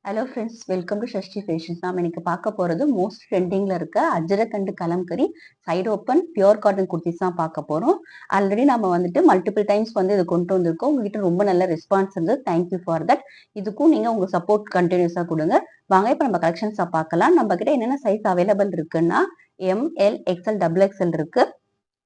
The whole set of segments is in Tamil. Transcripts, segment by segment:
Hello friends, welcome to Shashti fashions. நாம் இன்னைக்கு பார்க்க போகிறது மோஸ்ட் ட்ரெண்டிங்கில் இருக்க Ajrakh and Kalamkari side open pure cotton kurtis தான் பார்க்க போகிறோம். ஆல்ரெடி நம்ம வந்துட்டு மல்டிபிள் டைம்ஸ் இது கொண்டு வந்திருக்கோம். உங்ககிட்ட ரொம்ப நல்ல ரெஸ்பான்ஸ் இருந்து தேங்க்யூ ஃபார் தட். இதுக்கும் நீங்கள் உங்கள் சப்போர்ட் கண்டினியூஸாக கொடுங்க. வாங்க இப்போ நம்ம கலெக்ஷன்ஸை பார்க்கலாம். நம்ம கிட்ட என்னென்ன சைஸ் அவைலபிள் இருக்குன்னா எம்எல் எக்ஸ்எல் டபுள் எக்ஸ்எல் இருக்கு.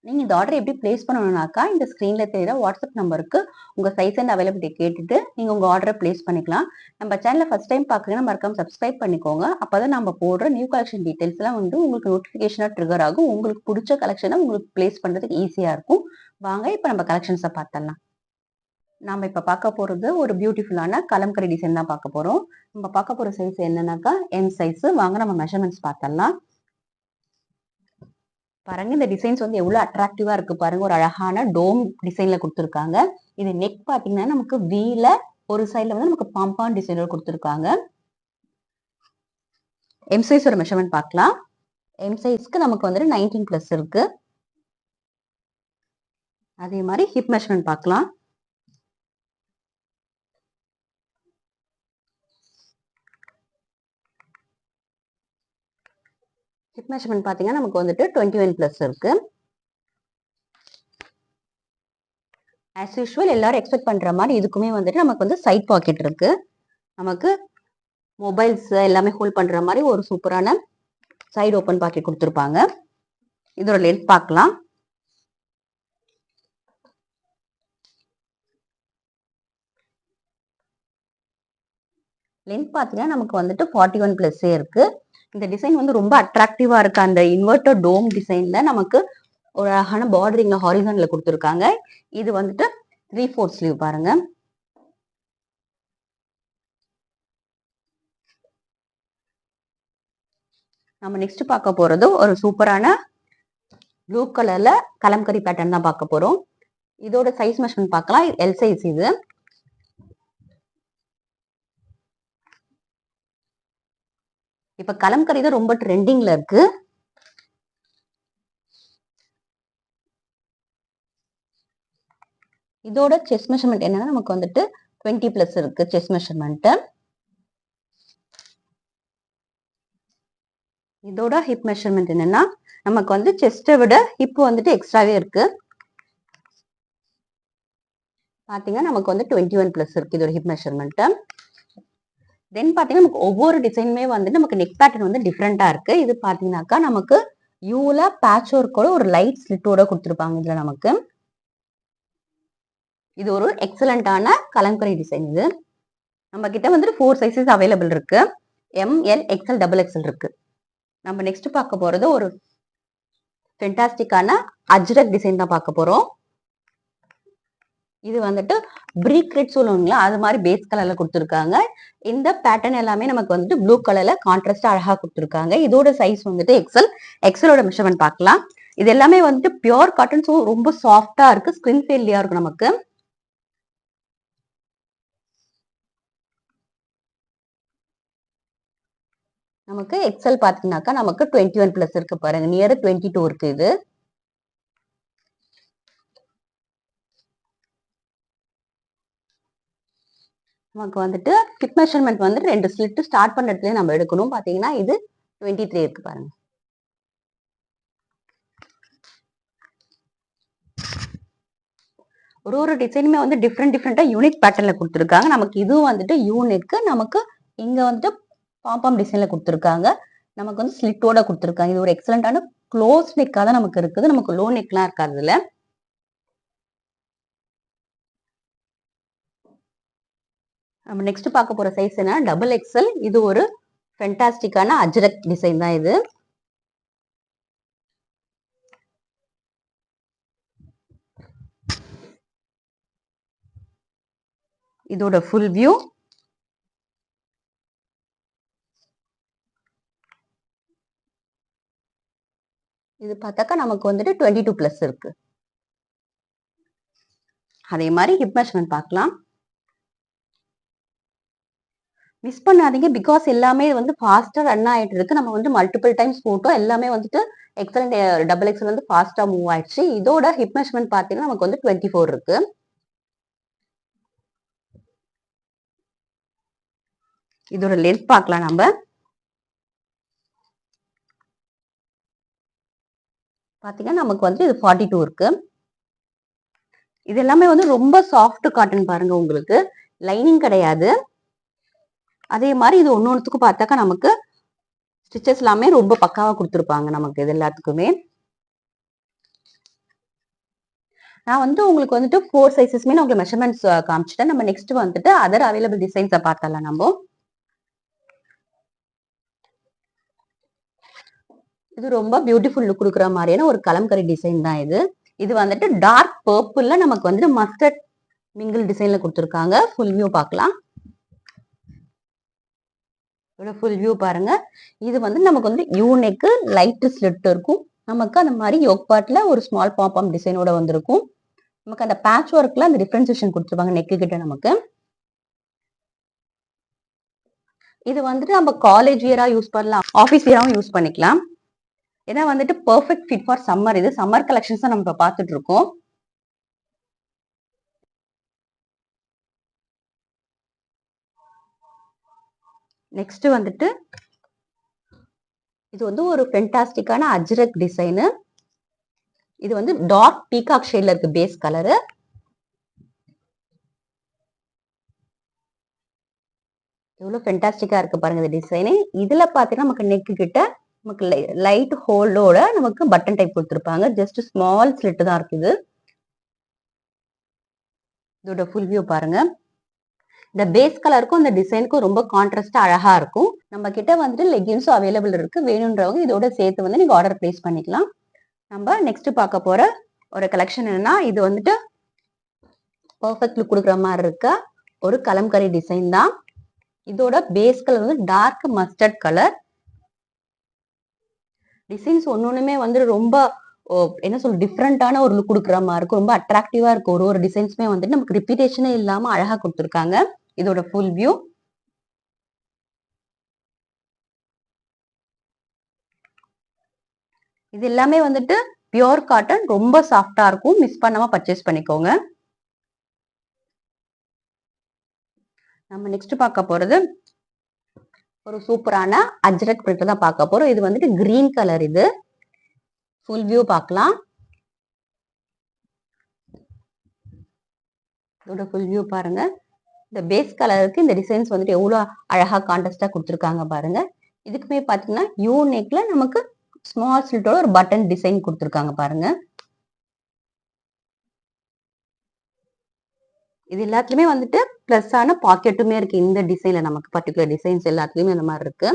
நீங்க இந்த ஆர்டர் எப்படி பிளேஸ் பண்ணணும்னாக்கா இந்த ஸ்கிரீன்ல தெரியுற வாட்ஸ்அப் நம்பருக்கு உங்க சைஸ் அண்ட் அவைலபிலிட்டி கேட்டுட்டு நீங்க உங்க ஆர்டரை பிளேஸ் பண்ணிக்கலாம். நம்ம சேனலை ஃபர்ஸ்ட் டைம் பாக்குறீங்கன்னா மறக்காம சப்ஸ்கிரைப் பண்ணிக்கோங்க. அப்பதான் நம்ம போடுற நியூ கலெக்ஷன் டீடைல்ஸ் எல்லாம் உங்களுக்கு நோட்டிபிகேஷனா ட்ரிகர் ஆகும். உங்களுக்கு பிடிச்ச கலெக்ஷனை உங்களுக்கு பிளேஸ் பண்றதுக்கு ஈஸியா இருக்கும். வாங்க இப்ப நம்ம கலெக்ஷன்ஸை பார்த்தலாம். நாம இப்ப பார்க்க போறது ஒரு பியூட்டிஃபுல்லான கலம்கரி டிசைன் தான் பார்க்க போறோம். நம்ம பார்க்க போற சைஸ் என்னன்னாக்கா எம் சைஸ். வாங்க நம்ம மெஷர்மெண்ட்ஸ் பார்த்தலாம். பாருங்க, இந்த டிசைன்ஸ் எவ்வளவு அட்ராக்டிவா இருக்கு பாருங்க. ஒரு அழகான டோம் டிசைன்ல கொடுத்துருக்காங்க. இது நெக் பாத்தீங்கன்னா நமக்கு வீல ஒரு சைட்ல நமக்கு பாம்பான் டிசைன்ல கொடுத்துருக்காங்க. எம் சைஸோட மெஷர்மெண்ட் பார்க்கலாம். எம் சைஸ்க்கு நமக்கு 19 பிளஸ் இருக்கு. அதே மாதிரி ஹிப் மெஷர்மெண்ட் பார்க்கலாம். ஹிப் மெஷர்மெண்ட் பாத்தீங்கன்னா நமக்கு 21 பிளஸ் இருக்கு. ஆஸ் யூஷுவல் எல்லாரும் எக்ஸ்பெக்ட் பண்ற மாதிரி இதுக்குமே நமக்கு சைட் பாக்கெட் இருக்கு. நமக்கு மொபைல்ஸ் எல்லாமே ஹோல்ட் பண்ற மாதிரி ஒரு சூப்பரான சைடு ஓப்பன் பாக்கெட் கொடுத்துருப்பாங்க. இதோட லென்த் பார்க்கலாம். லென்த் பார்த்தீங்கன்னா நமக்கு 41 பிளஸ்ஸே இருக்கு. இந்த டிசைன் ரொம்ப அட்ராக்டிவா இருக்கு. அந்த இன்வெர்டர் டோம் டிசைன்ல நமக்கு ஒரு அழகான பார்டரிங்ல ஹாரிசான்ல கொடுத்துருக்காங்க. இது 3/4 ஸ்லீவ் பாருங்க. நம்ம நெக்ஸ்ட் பார்க்க போறது ஒரு சூப்பரான ப்ளூ கலர்ல கலம்கரி பேட்டர்ன் தான் பார்க்க போறோம். இதோட சைஸ் மெஷர்மெண்ட் பார்க்கலாம். எல் சைஸ் இது. இப்ப கலம்கரி தான் ரொம்ப ட்ரெண்டிங்ல இருக்கு. இதோட செஸ்ட் மெஷர்மெண்ட் என்னன்னா நமக்கு 20 பிளஸ் இருக்கு செஸ்ட் மெஷர்மெண்ட். இதோட ஹிப் மெஷர்மெண்ட் என்னன்னா நமக்கு செஸ்ட்டை விட ஹிப் எக்ஸ்ட்ராவே இருக்கு. பாத்தீங்கன்னா நமக்கு 21 பிளஸ் இருக்கு இதோட ஹிப் மெஷர்மெண்ட். தென் பாத்தீங்கன்னா நமக்கு ஒவ்வொரு டிசைனுமே நமக்கு நெக் பேட்டர்ன் டிஃப்ரெண்டா இருக்கு. இது பாத்தீங்கன்னாக்கா நமக்கு யூல பேட்ச் ஒர்க்கோட ஒரு லைட் ஸ்லிட்டோட கொடுத்துருப்பாங்க. இதுல நமக்கு இது ஒரு எக்ஸலண்டான கலம்கரி டிசைன். இது நம்ம கிட்ட 4 சைசஸ் அவைலபிள் இருக்கு. எம்எல் எக்ஸ்எல் டபுள் எக்ஸ்எல் இருக்கு. நம்ம நெக்ஸ்ட் பார்க்க போறது ஒரு ஃபென்டாஸ்டிக்கான அஜ்ரக் டிசைன் தான் பார்க்க போறோம். இது பிரிக் ரெட் சொல்லுவாங்களா, அது மாதிரி பேஸ் கலர்ல கொடுத்துருக்காங்க. இந்த பேட்டர்ன் எல்லாமே நமக்கு ப்ளூ கலர்ல கான்ட்ராஸ்டா அழகா கொடுத்துருக்காங்க. இதோட சைஸ் எக்ஸ்எல். எக்ஸ்எலோட மெஷர்மெண்ட் பார்க்கலாம். இது எல்லாமே பியூர் காட்டன், ஸோ ரொம்ப சாஃப்டா இருக்கு. ஸ்கின் ஃபீல்லியா இருக்கும். நமக்கு நமக்கு எக்ஸ்எல் பாத்தீங்கன்னாக்கா நமக்கு 21 பிளஸ் இருக்கு பாருங்க. நியர் 22 இருக்கு. இது நமக்கு ஹிப் மெஷர்மெண்ட் 2 ஸ்லிட் ஸ்டார்ட் பண்ண இடத்துல நம்ம எடுக்கணும். பாத்தீங்கன்னா இது 23 இருக்கு பாருங்க. ஒரு டிசைனுமே டிஃப்ரெண்டா யூனிக் பேட்டர்ன்ல கொடுத்துருக்காங்க. நமக்கு இதுவும் யூனிக். நமக்கு இங்க பாம்பாம் டிசைன்ல கொடுத்துருக்காங்க. நமக்கு ஸ்லிட்டோட கொடுத்துருக்காங்க. இது ஒரு எக்ஸலண்டான க்ளோஸ் நெக்கா தான் நமக்கு இருக்குது. நமக்கு லோ நெக்லாம் இருக்காது இதுல. நம்ம நெக்ஸ்ட் பார்க்க போற சைஸ் என்ன, டபுள் எக்ஸ்எல். இது ஒரு ஃபென்டாஸ்டிக்கான அஜ்ரக் டிசைன் தான் இது. இதோட ஃபுல் வியூ. இது பார்த்தாக்கா நமக்கு 22 பிளஸ் இருக்கு. அதே மாதிரி ஹிப் மெஷர்மெண்ட் பார்க்கலாம். மிஸ் பண்ணாதீங்க, பிகாஸ் எல்லாமே ஃபாஸ்டா ரன் ஆயிட்டு இருக்கு. நம்ம மல்டிபிள் டைம்ஸ் போட்டோம். எல்லாமே எக்ஸல் டபுள் எக்ஸல் ஃபாஸ்டா மூவ் ஆயிடுச்சு. இதோட ஹிப் மெஷர்மெண்ட் பார்த்தீங்கன்னா நமக்கு 24 இருக்கு. இதோட லென்த் பார்க்கலாம் நம்ம. பாத்தீங்கன்னா நமக்கு வந்து இது 42 இருக்கு. இது எல்லாமே வந்து ரொம்ப சாஃப்ட் காட்டன் பாருங்க, உங்களுக்கு லைனிங் கிடையாது. அதே மாதிரி இது ஒன்னொன்னுத்துக்கும் பார்த்தாக்கா நமக்கு ஸ்டிச்சஸ் எல்லாமே ரொம்ப பக்காவா கொடுத்துருப்பாங்க நமக்கு இது எல்லாத்துக்குமே. நான் வந்து உங்களுக்கு வந்துட்டு 4 சைஸஸ்மே நான் உங்களுக்கு மெஷர்மெண்ட்ஸ் காமிச்சிட்டேன். நம்ம நெக்ஸ்ட் வந்துட்டு அதர் அவைலபிள் டிசைன்ஸை பார்த்தலாம் நம்ம. இது ரொம்ப பியூட்டிஃபுல் லுக் கொடுக்குற மாதிரியான ஒரு கலம்கரி டிசைன் தான் இது. இது வந்துட்டு டார்க் பர்பிள்ல நமக்கு வந்துட்டு மஸ்டர்ட் மிங்கிள் டிசைன்ல கொடுத்துருக்காங்க. ஃபுல் வியூ பார்க்கலாம். ஃபுல் வியூ பாருங்க. இது வந்து நமக்கு வந்து யூனெக்கு லைட் ஸ்லிட் இருக்கும். நமக்கு அந்த மாதிரி யோக் பார்ட்ல ஒரு ஸ்மால் பாப்பாம் டிசைனோட வந்திருக்கும். நமக்கு அந்த பேட்ச் ஒர்க்ல அந்த டிஃபரன்சியேஷன் கொடுத்துருப்பாங்க நெக்கு கிட்ட நமக்கு. இது வந்துட்டு நம்ம காலேஜ் வியரா யூஸ் பண்ணலாம், ஆஃபீஸ் வியராவும் யூஸ் பண்ணிக்கலாம். ஏன்னா வந்துட்டு பெர்ஃபெக்ட் ஃபிட் ஃபார் சம்மர். இது சம்மர் கலெக்ஷன்ஸ் தான் நம்ம பார்த்துட்டு இருக்கோம். நெக்ஸ்ட் வந்துட்டு இது வந்து ஒரு ஃபென்டாஸ்டிக்கான அஜ்ரக் டிசைனு. இது வந்து டார்க் பீகாக் ஷேட்ல இருக்கு பேஸ் கலரு. எவ்வளவு ஃபென்டாஸ்டிக்கா இருக்கு பாருங்க இந்த டிசைனு. இதுல பாத்தீங்கன்னா நமக்கு நெக்கு கிட்ட நமக்கு லைட் ஹோல்டோட நமக்கு பட்டன் டைப் கொடுத்துருப்பாங்க. ஜஸ்ட் ஸ்மால் ஸ்லிட் தான் இருக்குது. இதோட ஃபுல் வியூ பாருங்க. இந்த பேஸ் கலருக்கும் இந்த டிசைனுக்கும் ரொம்ப கான்ட்ராஸ்டா அழகா இருக்கும். நம்ம கிட்ட வந்துட்டு லெகின்ஸும் அவைலபிள் இருக்கு. வேணுன்றவங்க இதோட சேர்த்து வந்து நீங்க ஆர்டர் பிளேஸ் பண்ணிக்கலாம். நம்ம நெக்ஸ்ட் பார்க்க போற ஒரு கலெக்ஷன் என்னன்னா, இது வந்துட்டு பர்ஃபெக்ட் லுக் கொடுக்குற மாதிரி இருக்க ஒரு கலம்கரி டிசைன் தான். இதோட பேஸ் கலர் வந்து டார்க் மஸ்டர்ட் கலர். டிசைன்ஸ் ஒன்னொன்னுமே வந்து ரொம்ப என்ன சொல்ல டிஃப்ரெண்டான ஒரு லுக் கொடுக்குற மாதிரி இருக்கும். ரொம்ப அட்ராக்டிவா இருக்கும். ஒரு டிசைன்ஸுமே வந்துட்டு நமக்கு ரிப்பீட்டேஷனே இல்லாம அழகா கொடுத்துருக்காங்க. இதோட ஃபுல் வியூ. இது எல்லாமே வந்துட்டு பியோர் காட்டன், ரொம்ப சாஃப்டா இருக்கும். மிஸ் பண்ணாம பர்ச்சேஸ் பண்ணிக்கோங்க. நம்ம நெக்ஸ்ட் பார்க்க போறது ஒரு சூப்பரான அஜ்ரக் பிரிண்ட் தான் பார்க்க போறோம். இது வந்துட்டு கிரீன் கலர். இது ஃபுல் வியூ பார்க்கலாம். இதோட ஃபுல் வியூ பாருங்க. இந்த பேஸ் கலருக்கு இந்த டிசைன்ஸ் வந்துட்டு எவ்வளவு அழகா கான்ட்ராஸ்டா கொடுத்துருக்காங்க பாருங்க. இதுக்குமே பாத்தீங்கன்னா யூ நெக்ல நமக்கு ஸ்மால் ஸ்லிட்டோட ஒரு பட்டன் டிசைன் கொடுத்துருக்காங்க பாருங்க. இது எல்லாத்துலயுமே வந்துட்டு பிளஸ் ஆன பாக்கெட்டுமே இருக்கு. இந்த டிசைன்ல நமக்கு பர்டிகுலர் டிசைன்ஸ் எல்லாத்துலயுமே இந்த மாதிரி இருக்கு.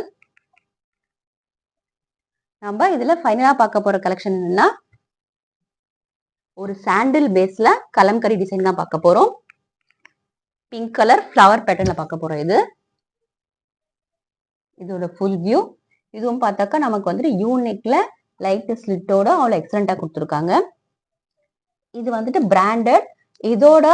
நம்ம இதுல ஃபைனலா பார்க்க போற கலெக்ஷன் என்னன்னா, ஒரு சாண்டில் பேஸ்ல கலம்கரி டிசைன் தான் பார்க்க போறோம். பிங்க் கலர் ஃப்ளவர் பேட்டர்ன்ல பார்க்க போறோம். இதோட ஃபுல் வியூ. இதுவும் பார்த்தாக்கா நமக்கு வந்துட்டு யூனிக்ல லைட் ஸ்லிட்டோட அவ்வளவு எக்ஸலண்டா கொடுத்துருக்காங்க. இது வந்துட்டு பிராண்டட். இதோட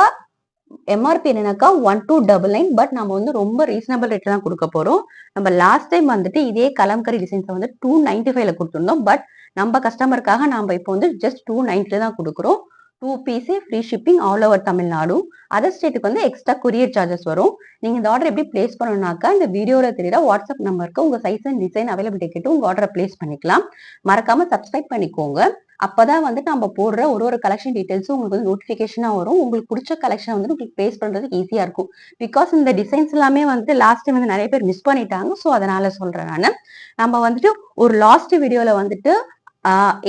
எம்ஆர்பி என்னன்னாக்கா 1299. பட் நம்ம வந்து ரொம்ப ரீசனபிள் ரேட்ல தான் கொடுக்க போறோம். நம்ம லாஸ்ட் டைம் வந்துட்டு இதே கலம்கரி டிசைன்ஸ் வந்து 295ல கொடுத்துருந்தோம். பட் நம்ம கஸ்டமருக்காக நம்ம இப்போ வந்து ஜஸ்ட் 290 தான் கொடுக்குறோம். 2 பீஸே free shipping all over Tamil Nadu. Other ஸ்டேட்டுக்கு வந்து எக்ஸ்ட்ரா கொரியர் சார்ஜஸ் வரும். நீங்க இந்த ஆர்டர் எப்படி பிளேஸ் பண்ணணும்னாக்கா இந்த வீடியோல தெரியற வாட்ஸ்அப் நம்பருக்கு உங்க சைஸ் அண்ட் டிசைன் அவைலபிலிட்டி கேட்டு உங்க ஆர்டரை பிளேஸ் பண்ணிக்கலாம். மறக்காம சப்ஸ்கிரைப் பண்ணிக்கோங்க. அப்பதான் வந்துட்டு நம்ம போடுற ஒரு கலெக்ஷன் டீடைல்ஸும் உங்களுக்கு வந்து நோட்டிபிகேஷனா வரும். உங்களுக்கு பிடிச்ச கலெக்ஷன் வந்து உங்களுக்கு பிளேஸ் பண்றதுக்கு ஈஸியா இருக்கும். பிகாஸ் இந்த டிசைன்ஸ் எல்லாமே வந்து லாஸ்ட் டைம் வந்து நிறைய பேர் மிஸ் பண்ணிட்டாங்க. ஸோ அதனால சொல்றேன் நான். நம்ம வந்துட்டு ஒரு லாஸ்ட் வீடியோல வந்துட்டு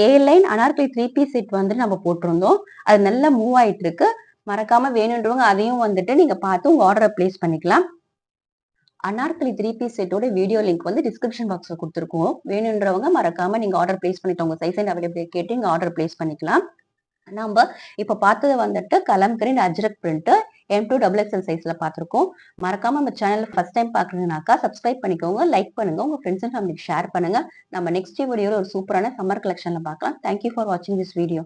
ஏ லைன் அனார்கலி 3 பீஸ் செட் வந்துட்டு நம்ம போட்டிருந்தோம். அது நல்லா மூவ் ஆயிட்டு இருக்கு. மறக்காம வேணுன்றவங்க அதையும் வந்துட்டு நீங்க பார்த்து உங்க ஆர்டரை பிளேஸ் பண்ணிக்கலாம். அனார்கலி 3 பீஸ் செட்டோட வீடியோ லிங்க் வந்து டிஸ்கிரிப்ஷன் பாக்ஸ்ல கொடுத்துருக்கோம். வேணுன்றவங்க மறக்காம நீங்க ஆர்டர் பிளேஸ் பண்ணிட்டு உங்க சைஸ் அண்ட் அவைலபிலிட்டி கேட்டு நீங்க ஆர்டர் பிளேஸ் பண்ணிக்கலாம். நம்ம இப்ப பார்த்தது வந்துட்டு கலம்கரி அஜ்ரக் பிரிண்ட் M2XXL சைஸ்ல பார்த்திருக்கோம். மறக்காம நம்ம சேனல் ஃபர்ஸ்ட் டைம் பாக்குறீங்கன்னாக்கா சப்ஸ்கிரைப் பண்ணிக்கோங்க, லைக் பண்ணுங்க, உங்க ஃப்ரெண்ட்ஸ் அண்ட் ஃபேமிலிக்கு ஷேர் பண்ணுங்க. நம்ம நெக்ஸ்ட் வீடியோல ஒரு சூப்பரான சம்மர் கலெக்ஷன்ல பார்க்கலாம். தேங்க்யூ ஃபார் வாட்சிங் திஸ் வீடியோ.